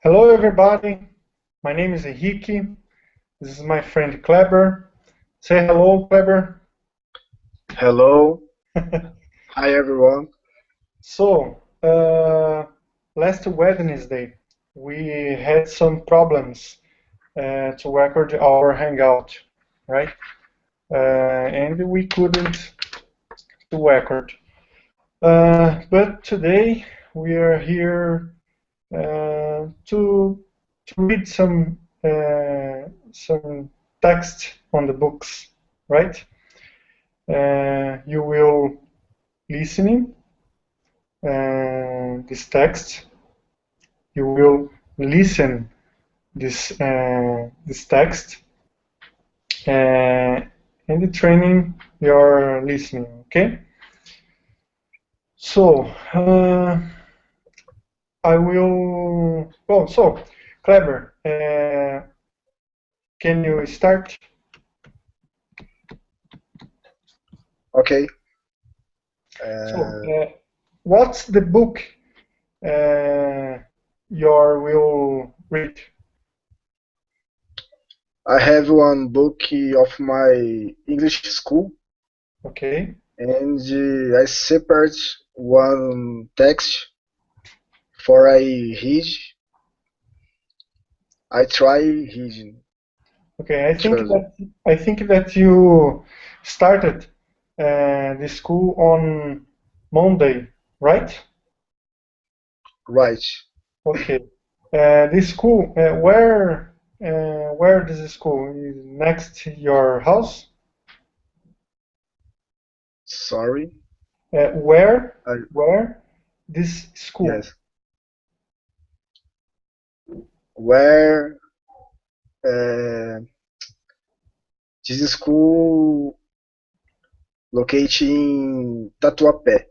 Hello, everybody. My name is Henrique. This is my friend Kleber. Say hello, Kleber. Hello, hi everyone. So, last Wednesday, we had some problems to record our Hangout, right? And we couldn't record. But today we are here to read some text on the books, right? You will listening this text. You will listen this text and the training your listening. Okay. So I will. Oh, so Clever. Can you start? Okay, So, uh, what's the book you will read? I have one book of my English school, Okay, and I separate one text for I read. I try reading. okay. Trust. I think that you started the school on Monday, right? Right. Okay. This school, where is the school? Is next to your house? Sorry. Uh, where, I, where this school? yes. Where uh, this school located in Tatuapé?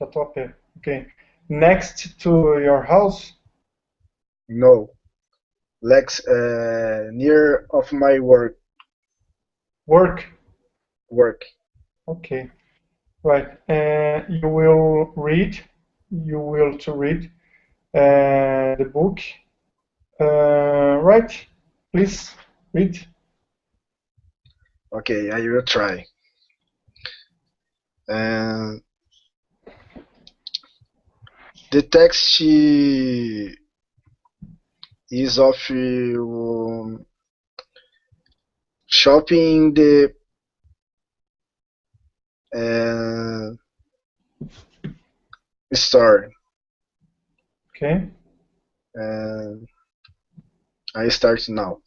Tatuapé. Okay. Next to your house? No. Lex near of my Work. work. Okay. Right. You will read. You will to read the book. Right. Please read. Okay, I will try. And the text is of shopping the uh, store. Okay. And I start now.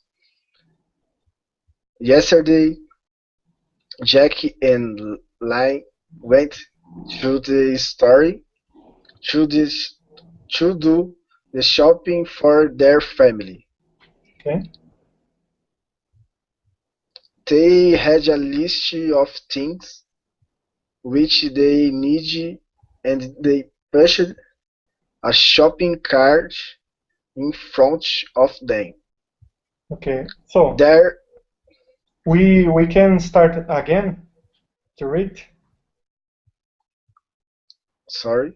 Yesterday, Jack and Lai went to the store to, this, to do the shopping for their family. Okay. They had a list of things which they need and they pushed a shopping cart in front of them. Okay. So There, we can start again to read. sorry,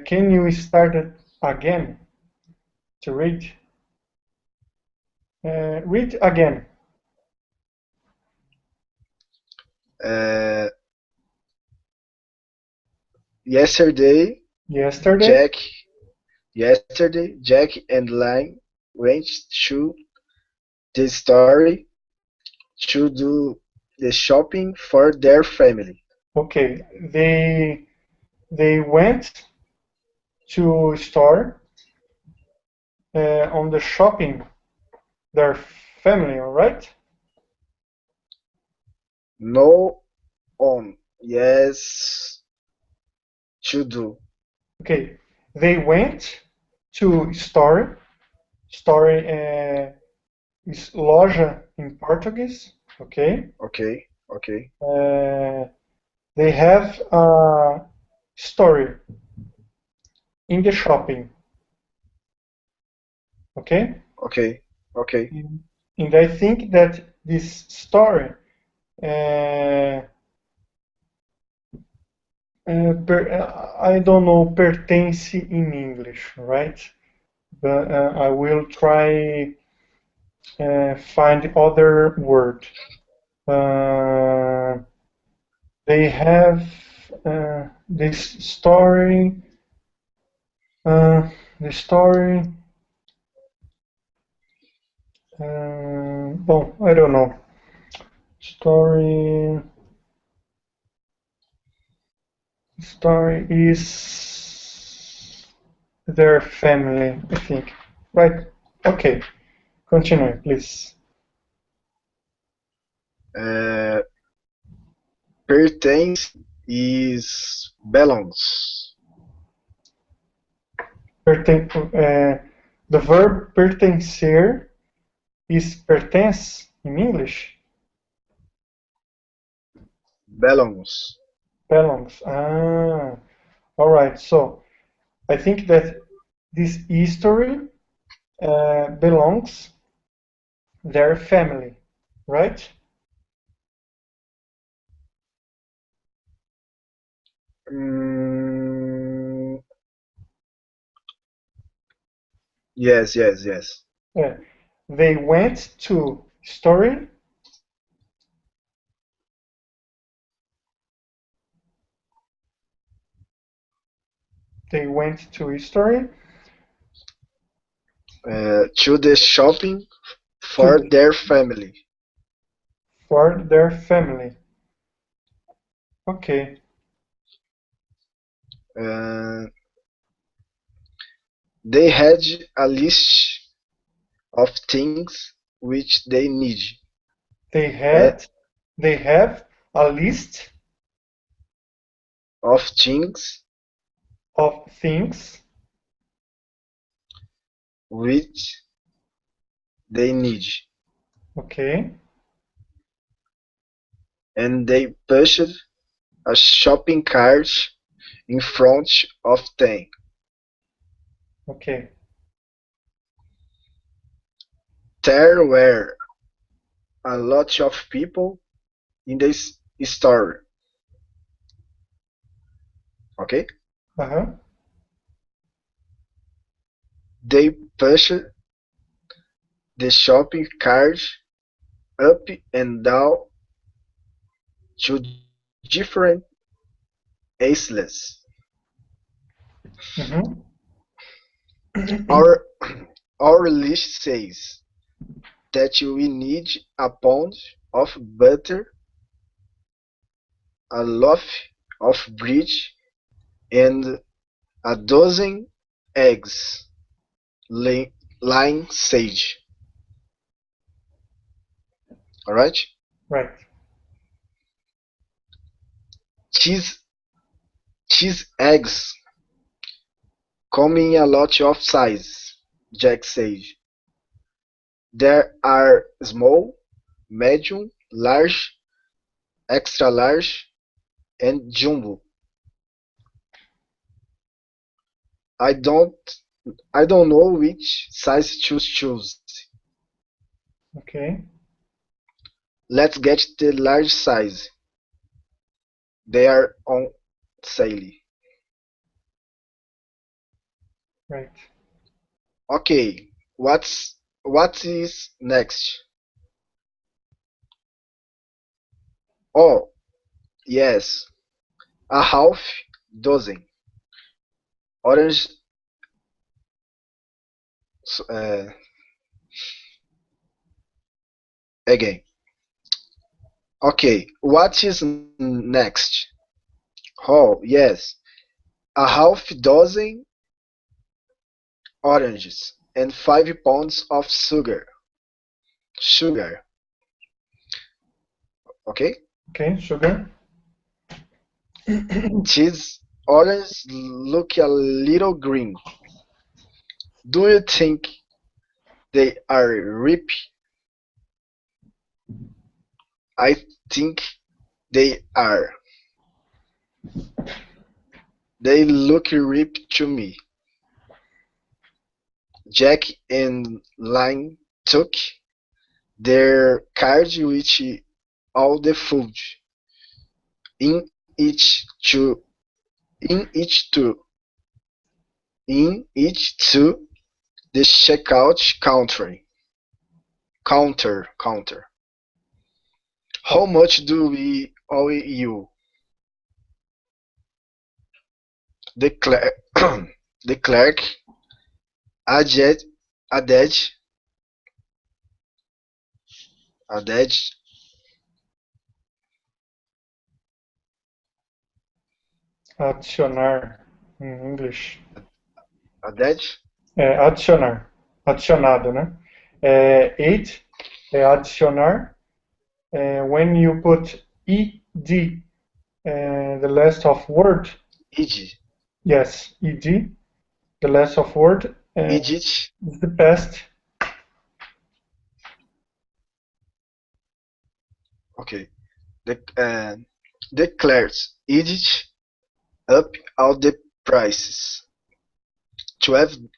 Can you start it again to read? Read again. uh, yesterday, Yesterday. Jack, Jack and Lime went to the store to do the shopping for their family. Okay. They went to store on the shopping their family. All right. No on, yes, to do. Okay. They went to store. Store is loja in Portuguese. Okay. Okay, okay, Uh, they have a story in the shopping. Okay. okay, okay. And I think that this story, uh, I don't know pertence in English, right? but I will try find other word. Uh, they have this story. Uh, the story. I don't know. Story. Story is their family, I think. Right? Okay. Continue, please. Uh, pertence is belongs. Perten the verb pertencer is pertence in English. Belongs. Belongs. Ah, all right. So I think that this history belongs their family, right? Mm, yes. Uh, they went to story. They went to history To the shopping to for their family. for their family. Okay. Uh, they had a list of things which they need. They Uh, had they have a list of things of things which they need. okay, And they pushed a shopping cart in front of them. okay. There were a lot of people in this store. Okay? Uh-huh. They pushed the shopping cart up and down to different aisles. Mm-hmm. Our our list says that we need a pound of butter, a loaf of bread, and a dozen eggs. Line sage. Alright? Right. Cheese cheese eggs come in a lot of size, Jack said. There are small, medium, large, extra large, and jumbo. I don't I don't know which size to choose. Okay. Let's get the large size. They are on sale. Right. Okay, what is next? Oh, yes, a half dozen orange. Uh, again. Okay, what is next? Oh, yes, a half dozen oranges and 5 pounds of sugar. Sugar, okay? Okay. Sugar. These oranges look a little green. Do you think they are ripe? I think they are. They look ripe to me. Jack and Lime took their card with all the food in each to in each to in each to The checkout counter. How much do we owe you? The clerk, the clerk added, added, added, Adicionar, em English. added, Adicionar. Adicionado, né? Eight, adicionar. When you put ed, the last of word, id, yes, ed, the last of word, edit, is the past. okay. The clerks edit up all the prices. $12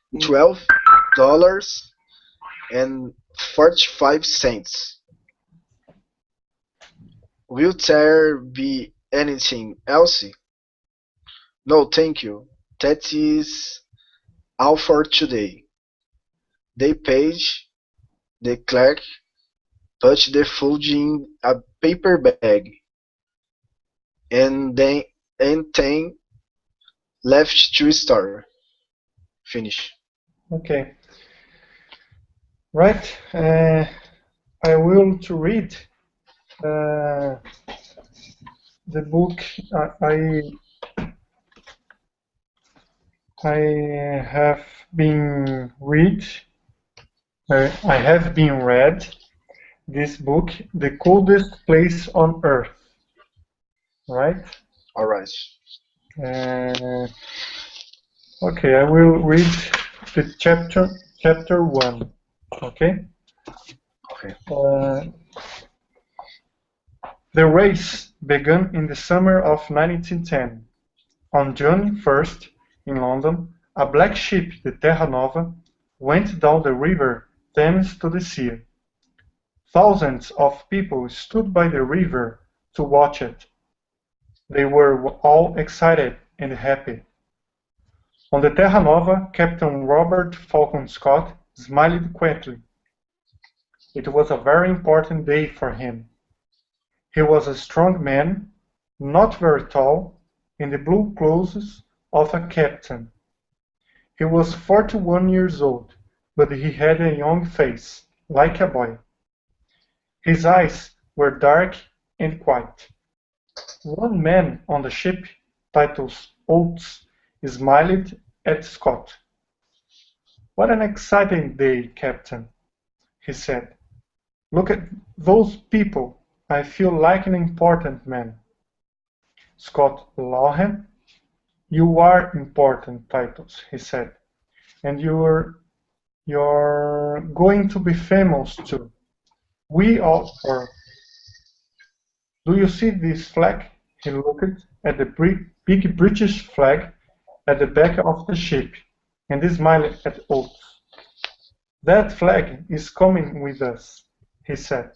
and 45 cents. Will there be anything else? No, thank you. That is all for today. They paid. The clerk put the food in a paper bag and then left to store. Finish. Okay. Right. I will to read the book. I have been read. I have been read this book, The Coldest Place on Earth. Right. All right. Okay, I will read the chapter 1. Okay. Okay. The race began in the summer of 1910. On June 1st, in London, a black ship, the Terra Nova, went down the river Thames to the sea. Thousands of people stood by the river to watch it. They were all excited and happy. On the Terra Nova, Captain Robert Falcon Scott smiled quietly. It was a very important day for him. He was a strong man, not very tall, in the blue clothes of a captain. He was 41 years old, but he had a young face, like a boy. His eyes were dark and quiet. One man on the ship, titled Oates, smiled at Scott. "What an exciting day, Captain," he said. "Look at those people. I feel like an important man." Scott laughed. "You are important, Titus," he said, "and you're going to be famous too. We all are. Do you see this flag?" He looked at the big British flag at the back of the ship, and smiled at Oates. "That flag is coming with us," he said.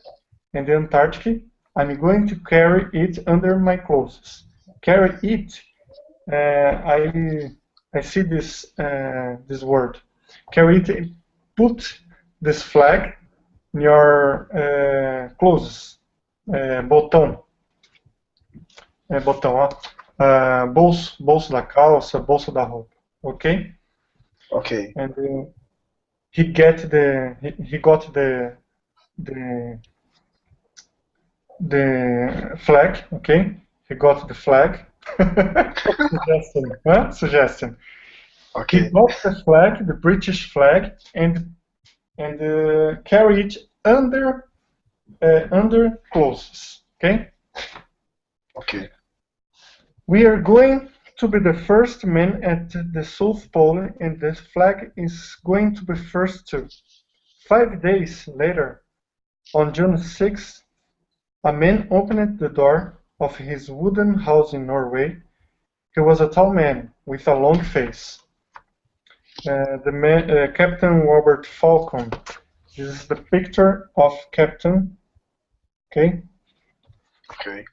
"In the Antarctic, I'm going to carry it under my clothes." Carry it. I see this word. Carry it. Put this flag in your clothes. Botão. Botão, ó. Bolso da calça, bolso da roupa. Okay? Okay. And he got the flag. Okay? He got the flag. Suggestion. Huh? Suggestion. Okay. He got the flag, the British flag, and carry it under clothes. Okay? Okay. "We are going to be the first men at the South Pole, and the flag is going to be first too." 5 days later, on June 6th, a man opened the door of his wooden house in Norway. He was a tall man with a long face. Captain Robert Falcon. This is the picture of Captain. Okay. Okay.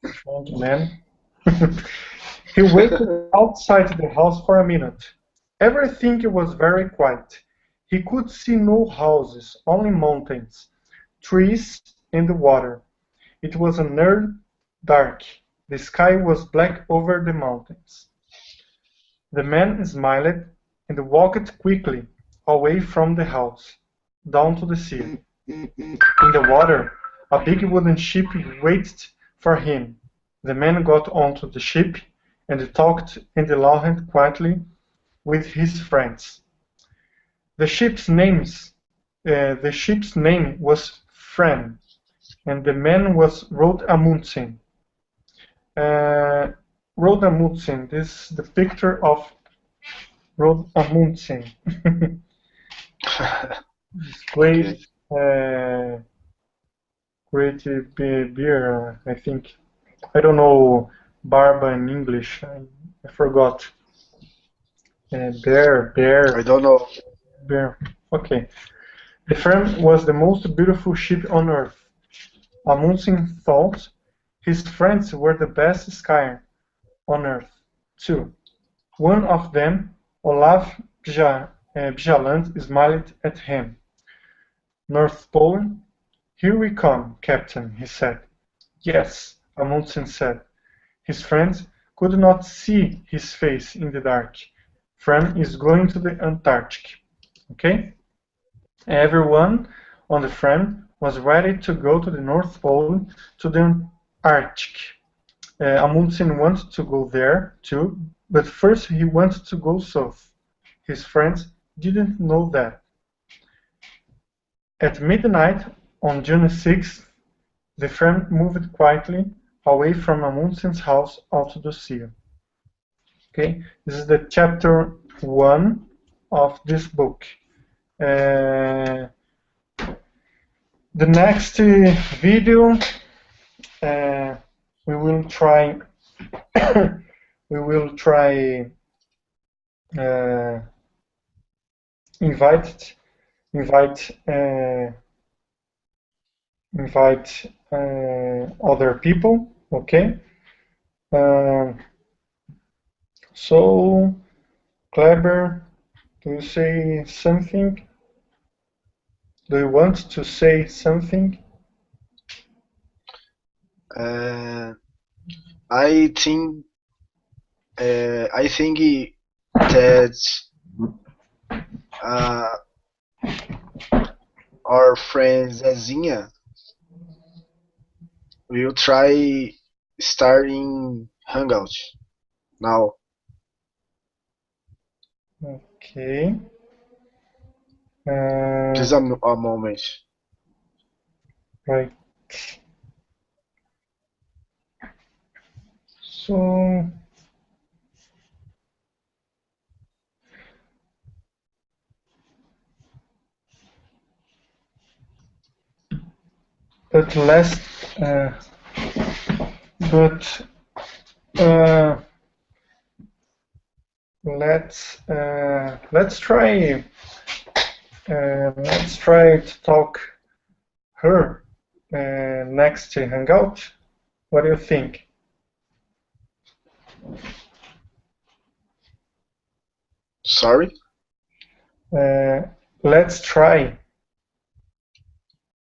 Strong man. He waited outside the house for a minute. Everything was very quiet. He could see no houses, only mountains, trees, and the water. It was nearly dark. The sky was black over the mountains. The man smiled and walked quickly away from the house, down to the sea. In the water, a big wooden ship waited for him. The man got onto the ship and talked and laughed quietly with his friends. The the ship's name was Fram, and the man was Rod Amundsen. Uh, Rod Amundsen. This is the picture of Rod Amundsen. Okay. Great, great beer, I think. I don't know barba in English. I forgot. I don't know. Bear. Okay. The Fram was the most beautiful ship on earth. Amundsen thought his friends were the best skier on earth, too. One of them, Olaf Bjaland, smiled at him. North Pole? Here we come, Captain, he said. Yes, Amundsen said. His friends could not see his face in the dark. Fram is going to the Antarctic. Okay? Everyone on the Fram was ready to go to the North Pole, to the Arctic. Amundsen wanted to go there too, but first he wanted to go south. His friends didn't know that. At midnight on June 6th, the Fram moved quietly away from Amundsen's house out to the sea. Okay, this is the chapter 1 of this book. The next video we will try we will try invite other people. Okay. So Kleber, do you say something? Do you want to say something? I think that uh, our friend Zezinha will try starting Hangout now. Okay. Just a moment. Right. So but last but let's try to talk her next Hangout. What do you think? Sorry? Let's try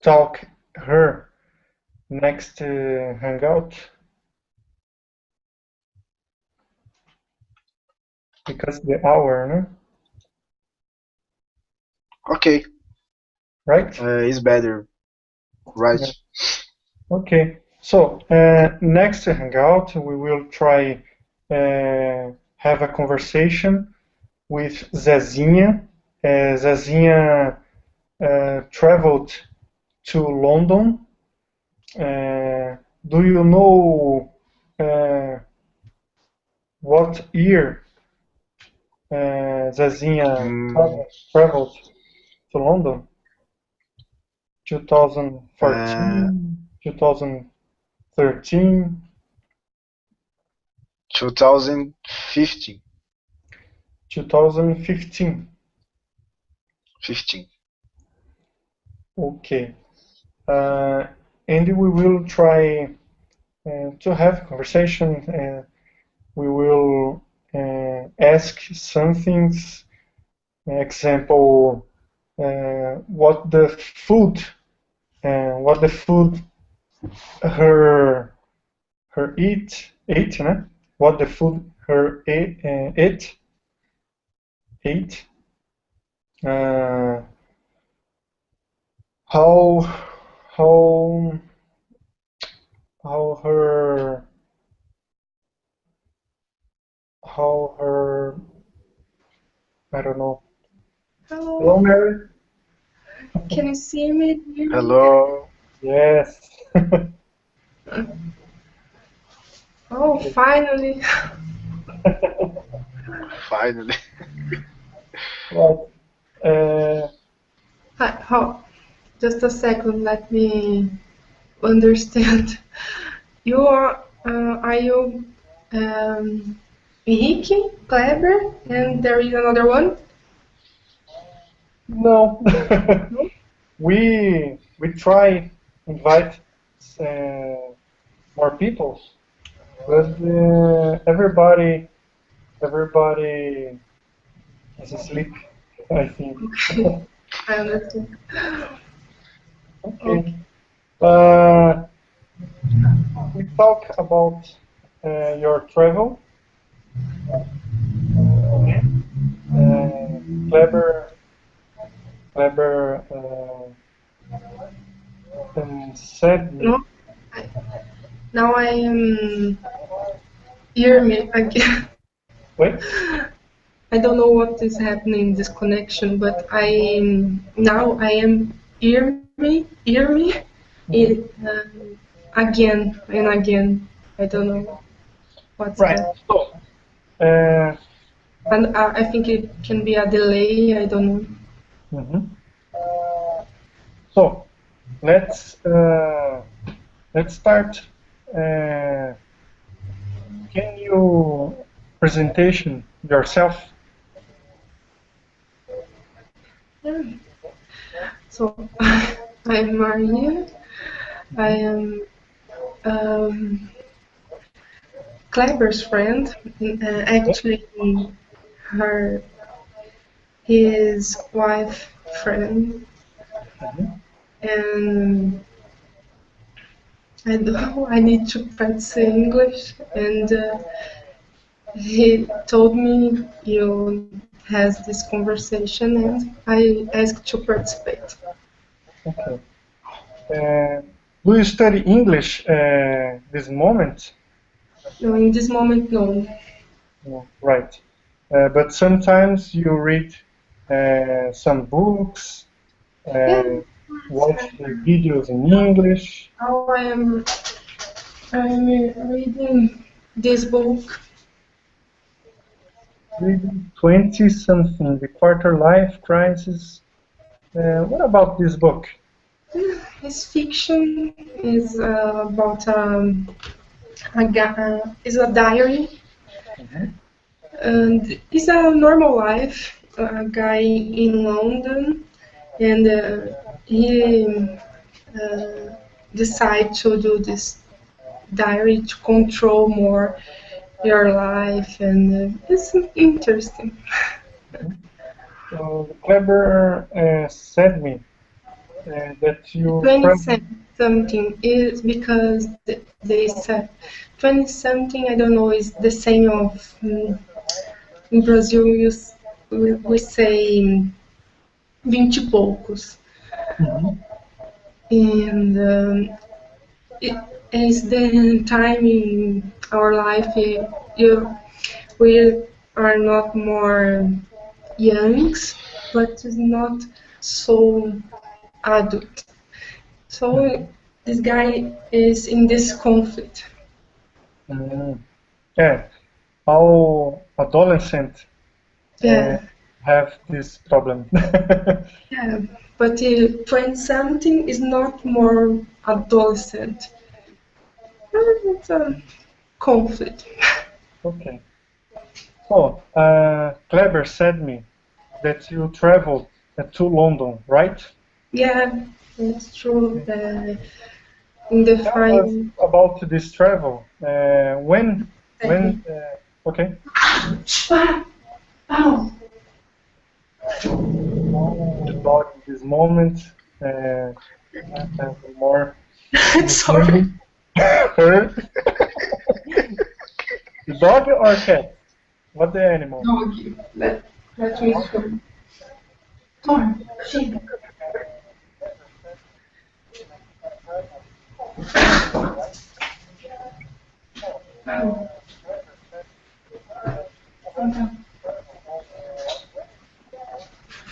talk her next Hangout. Because the hour, no? Okay. Right? It's better. Right. Yeah. Okay. So next Hangout, we will try have a conversation with Zezinha. Zezinha traveled to London. Do you know what year Zezinha traveled to London? 2014, 2013, 2015. 2015. 15. Okay. And we will try to have a conversation. We will ask some things. Example, what the food her ate, né? What the food her ate. Uh, how how how her how her I don't know. Hello, Hello, Mary. can you see me? Hear me? Hello. Yes. Oh, finally. Finally. Right. Uh, How? Just a second, let me understand. Are you Henrique, Kleber, and there is another one? no. No? We try invite uh, more people, but everybody is asleep, I think. Okay, I understand. Okay. Okay. Uh, we talk about your travel. Okay. Clever, said me. No, I, now I am hear me again. Wait. I don't know what is happening in this connection, but I am hear me it, Mhm. again and again. I don't know what's Right. happening. So, uh, And I think it can be a delay. I don't know. mhm. So let's start. Uh, can you presentation yourself? Yeah. So I'm Maria. I Mhm. am um, Kleber's friend. Okay. Actually, her his wife friend, Mhm. and I know I need to practice English, and he told me you has this conversation, and I asked to participate. Okay. Uh, do you study English this moment? No, in this moment, no. No, right. But sometimes you read some books, Yeah, uh, watch the videos in English. now I'm reading this book. Reading 20 something, the quarter life crisis. What about this book? It's fiction. Is about is a diary, Mhm. and it's a normal life. A guy in London, and he uh, decide to do this diary to control more your life, and it's interesting. Mhm. Kleber said me that you 20 travel. something is because they said 20 something, I don't know, is the same of in Brazil we say 20 e poucos, Mhm. and it is the time in our life you, we are not more youngs, but it's not so adult. So Mhm. this guy is in this conflict. Mm. Yeah, all adolescents uh, Yeah, have this problem. yeah. But 20 something is not more adolescent. It's a conflict. Okay. So, Kleber said me that you traveled to London, right? Yeah, it's true. In the Tell us final about this travel. When, second. okay. this moment. More Sorry. her. Dog or cat? What the animal? Dog. Let me show. Tom, chega.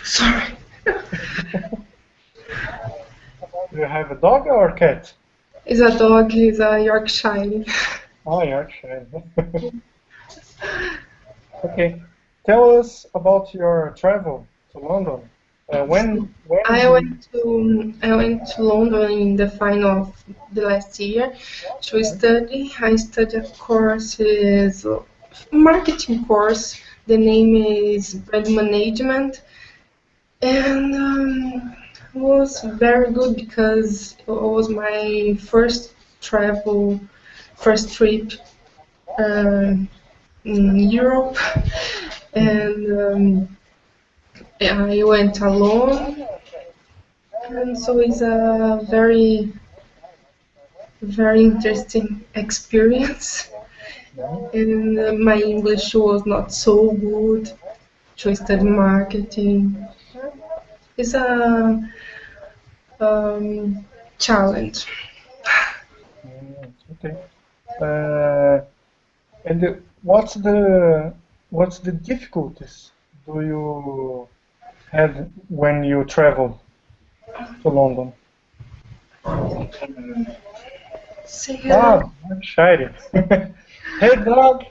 Sorry. Do you have a dog or cat? Is a dog, is a Yorkshire. Oh, Yorkshire. Okay. Tell us about your travel to London. When I did went to London in the final of the last year to study. I studied a course, is marketing course. The name is brand management, and was very good because it was my first trip in Europe, and I went alone, and so it's a very interesting experience. And my English was not so good to study marketing. It's a challenge. Okay. And what's the difficulties do you had when you traveled to London? Say hello. I'm excited. Hey, dog.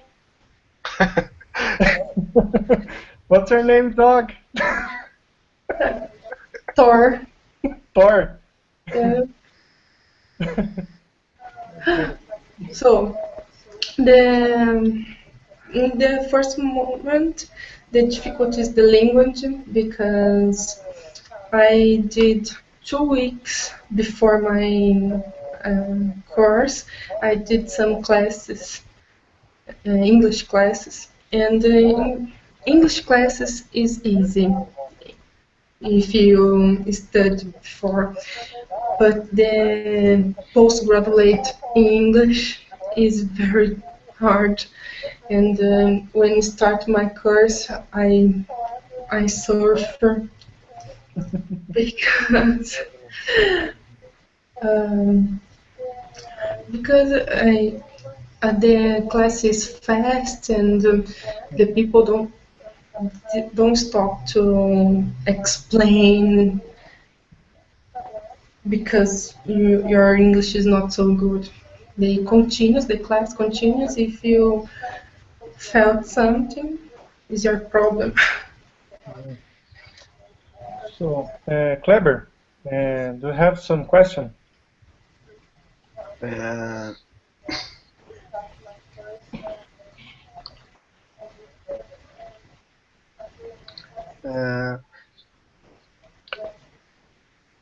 What's your name, dog? Thor. Thor. Yeah. So the in the first moment, the difficulty is the language because I did 2 weeks before my course. I did some classes, English classes, and English classes is easy if you study before, but the postgraduate in English is very hard. And when I start my course, I suffer because um, because the class is fast and the people don't stop to explain because your English is not so good. The class continues. If you felt something, is your problem. So, Kleber, do you have some question? Uh, uh,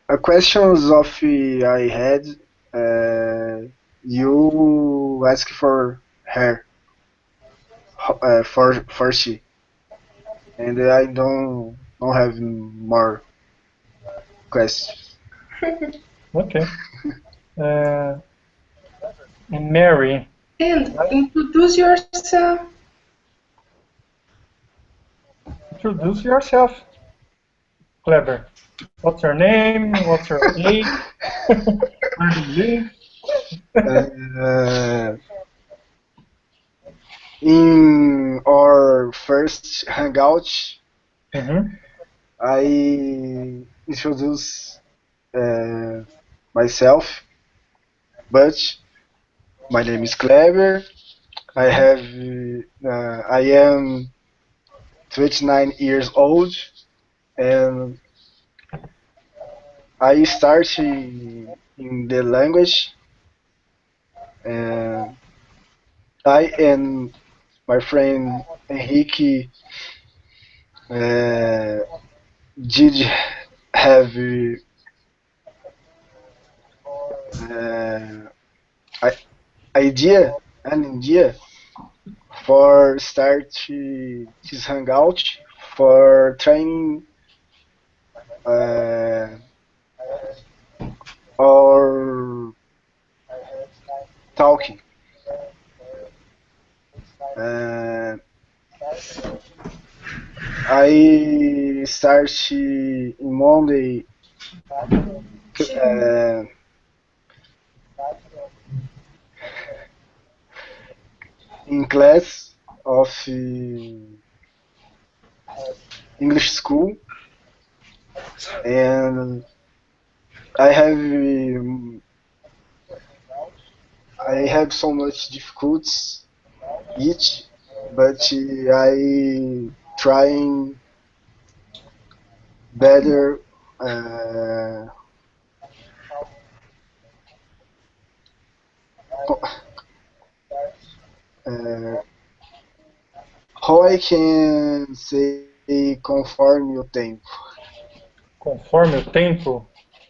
a questions of I had. You ask for her for she, and I don't have more questions. Okay. Uh, and Mary, And right? introduce yourself. Introduce yourself, Kleber. What's your name? What's your age? Where do you live? Uh, in our first hangout, Mm-hmm. I introduce uh, myself, but my name is Kleber. I am 29 years old, and I start in the language. And I and my friend Henrique uh, did have uh, idea an idea for start this hangout for training uh, or talking. Uh, I start in Monday uh, in class of English school, and I have I have so much difficulties each, but I trying better. Uh, uh, how I can say conforme o tempo. Conforme o tempo?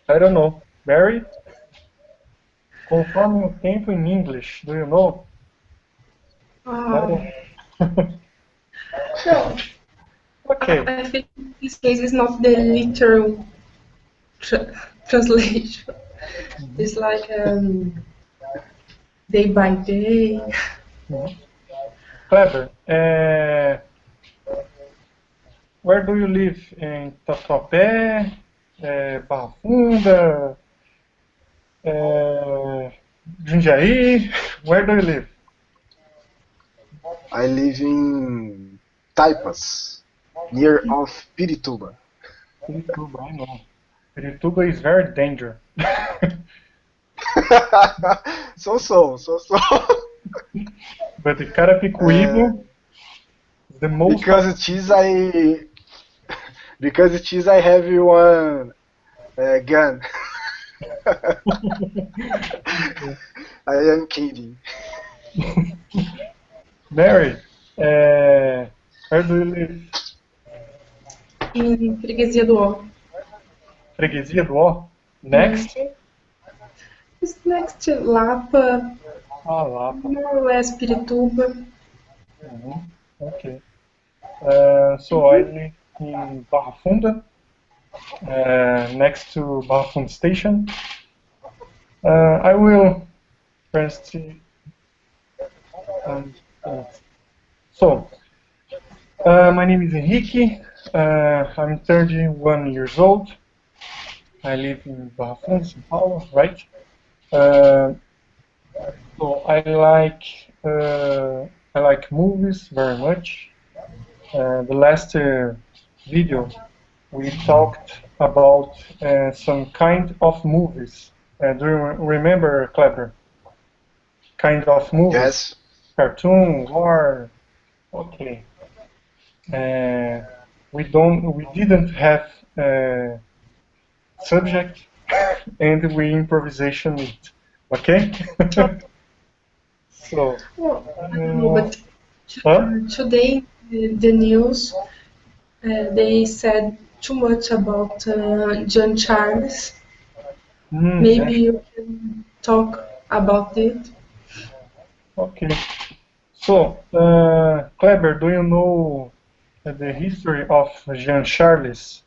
I don't know. Mary? Conforme o tempo in English, do you know? I Um, don't. no, Okay. I think this case is not the literal translation. Mhm, It's like day by day. mhm. Kleber, where do you live? In Tatuapé, Barra Funda, Jundiaí? Where do you live? I live in Taipas, near of Pirituba. Pirituba, I know. Pirituba is very dangerous. So. But the Carapicuíba Uh, is the most because of. it is I because it is I have one gun. I am kidding. Mary, where do you live? In Freguesia do Ó. Freguesia do Ó? Mhm. Next? It's next to Lapa, Ah, Lapa. more or less Pirituba. Mhm. Okay. So I live in Barra Funda, next to Barra Funda Station. I will first. Um, uh, my name is Henrique. I'm 31 years old. I live in Barra Funda, São Paulo, right? Uh, so I like movies very much. The last video we talked about some kind of movies. Do you remember, Clever? Kind of movies? Yes. Cartoon, war. Okay. Uh, we didn't have subject, and we improvisation it. Okay. So, Well, I don't know, uh, but huh? today the news they said too much about John Charles. Maybe Yes. you can talk about it. Okay. So, Kleber, do you know the history of Jean Charles?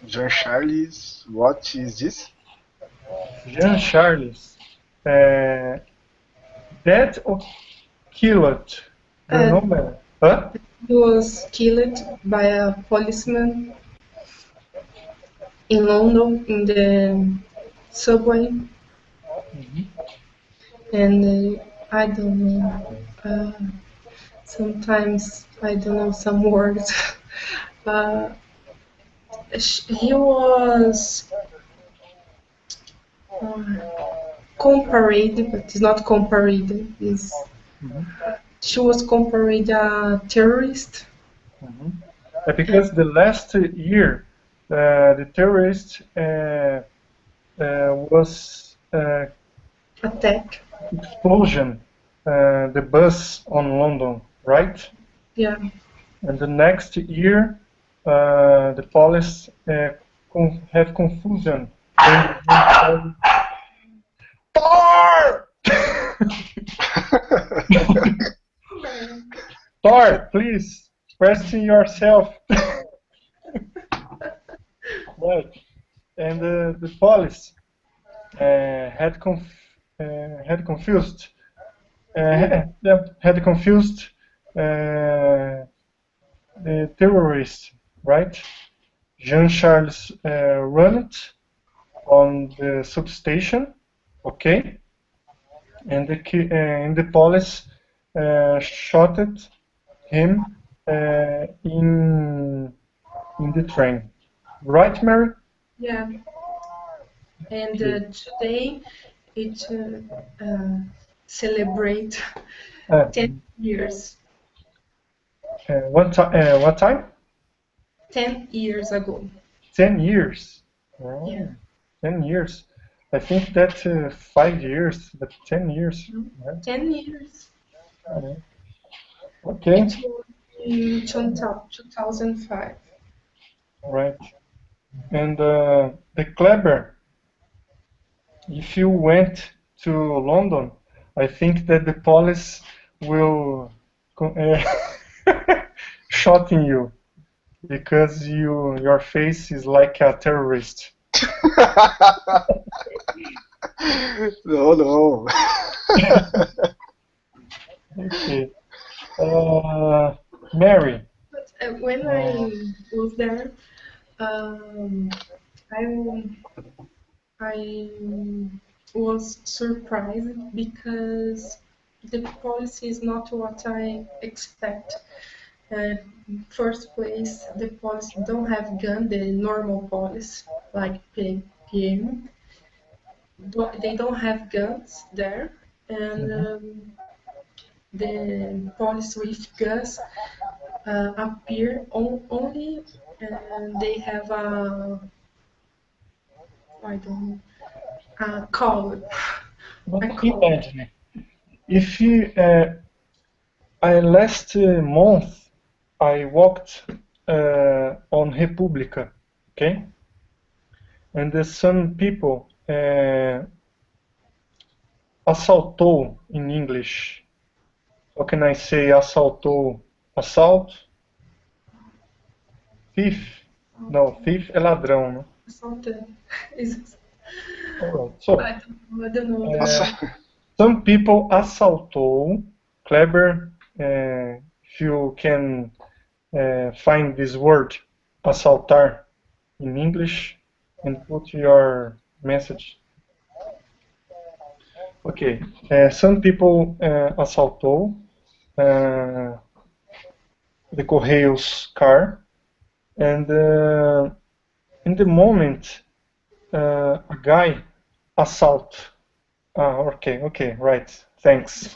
Jean Charles, what is this? Jean Charles, uh, dead or killed? Do you Uh, know that? Huh? he was killed by a policeman in London in the subway, Mhm. and I don't know. Sometimes I don't know some words. uh, he was uh, compared, but it's not compared. Is Mhm. she was compared a terrorist Mhm. Because the last year, the terrorist was attack? explosion the bus on London, right? Yeah. And the next year, the police have confusion. And Thor! Thor, please, question yourself. right. And the police had had confused had confused the terrorist, right? Jean Charles ran it on the substation, okay, and the police shot him in the train, right, Mary? Yeah, and today it celebrate Uh, 10 years. what time? 10 years ago. 10 years. Yeah. Oh, 10 years. I think that 5 years, but 10 years. Right? 10 years. Okay, It was in 2005. right. And the Kleber, if you went to London, I think that the police will shooting you because your face is like a terrorist. No, no. Okay. Mary. But when I was there, um, I I was surprised because the policy is not what I expect. First place, the police don't have gun, the normal police like PM. They don't have guns there, and the police with guns appear only, and they have a I don't know a call. But A call. imagine if you, I last month I walked on República, okay, and some people assaltou in English. How can I say assaltou? Assault? Thief? No, thief é ladrão, né? Something is Alright, so I don't know some people assaltou. Kleber, if you can find this word, assaltar, in English and put your message. Okay, some people assaltou the Correios car, and in the moment a guy assault. Okay, right. Thanks.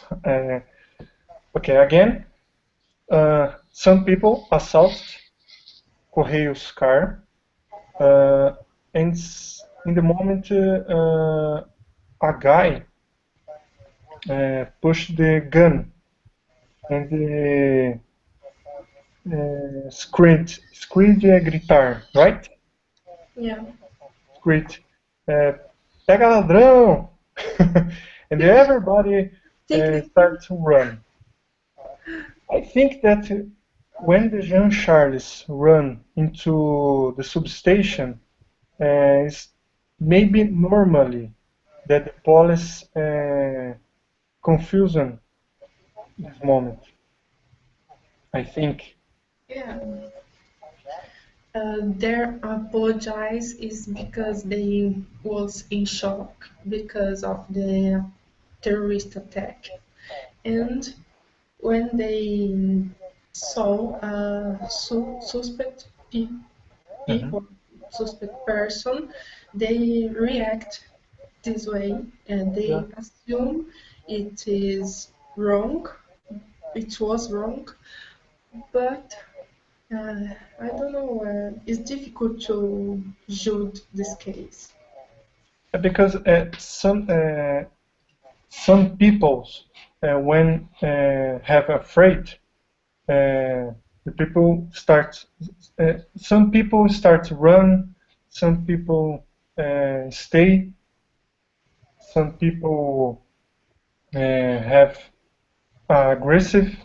Okay, again, some people assault Correios car, and in the moment a guy pushed the gun and screamed é gritar, right? Yeah. Screamed, pega ladrão! And everybody started to run. I think that when the Jean Charles run into the substation, it's maybe normally that the police confusion this moment. I think. Yeah. Their apologize is because they was in shock because of the terrorist attack, and when they saw a suspect people, suspect person, they react this way and they assume it is wrong. It was wrong, but I don't know. It's difficult to judge this case. Because some people, when have afraid, the people start. Some people start to run. Some people stay. Some people have aggressive.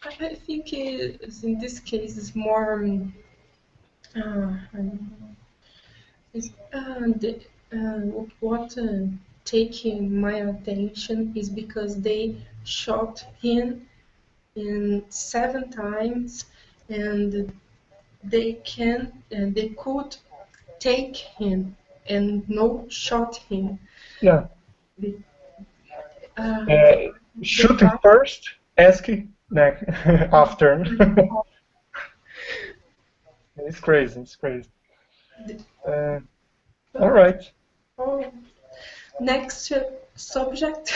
I think in this case it's more. I don't know. The, what taking my attention is because they shot him in 7 times, and they could take him and no shot him. Yeah. The, uh, the Shooting part, first, asking next after. It's crazy. It's crazy. Uh, all right. oh, next subject.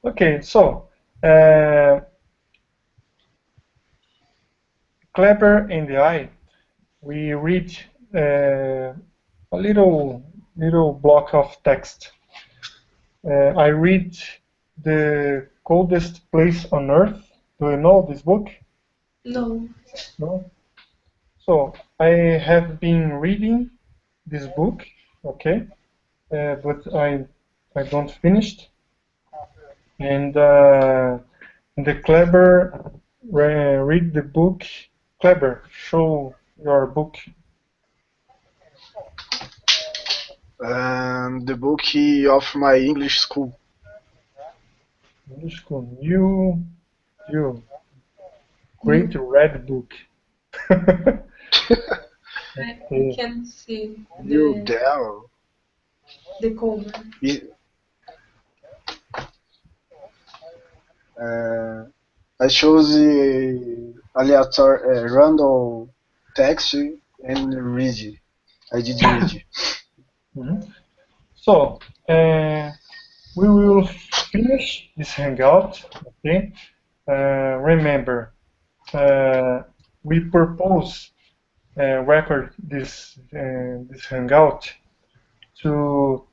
Okay. So, uh, clever in the eye. We read a little block of text. I read the coldest place on earth. Do you know this book? No. No. So I have been reading this book, okay, but I don't finished. And the clever read the book. Clever, show your book. The book of my English school. English school. You great You, red book. I Okay. can see You dare. the cover. Uh, I chose aleatório, random text and read. I did read. Mhm. So we will finish this hangout. Okay. Remember, we propose record this hangout to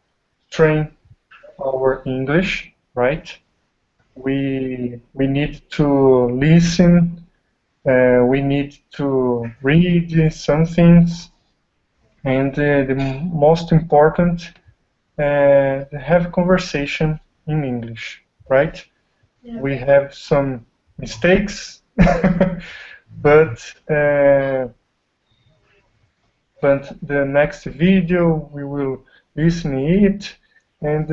train our English, right? We need to listen. We need to read some things, and the most important, have conversation in English, right? Yeah. We have some mistakes, but but the next video we will listen it, and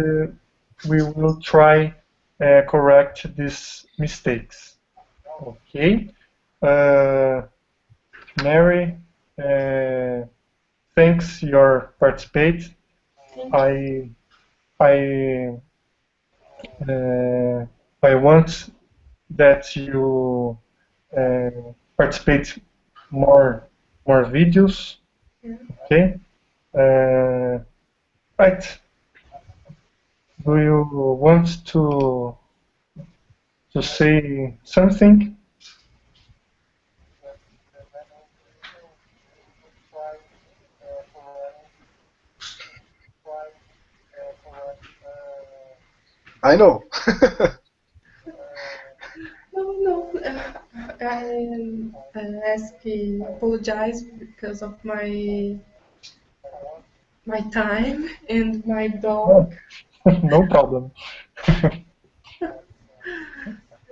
we will try correct these mistakes. Okay. Uh, Mary, thanks your participate. Thank you. I uh, I want that you uh, participate more videos. Yeah. Okay. Right. Do you want to say something? I know. No, no. I apologize because of my time and my dog. No, no problem.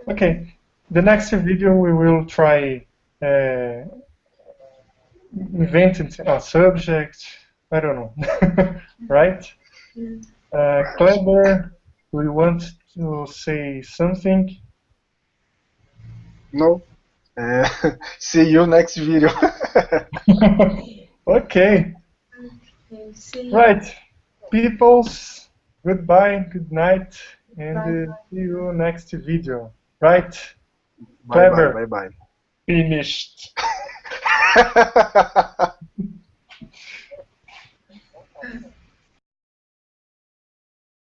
Okay. The next video we will try uh, inventing a subject. I don't know. Right? Yeah. Clever, do you want to say something? No. See you next video. Okay. Okay, see you. Right. Peoples, goodbye, good night, and Bye. see you next video. Right? Bye bye Clever, bye bye. finished.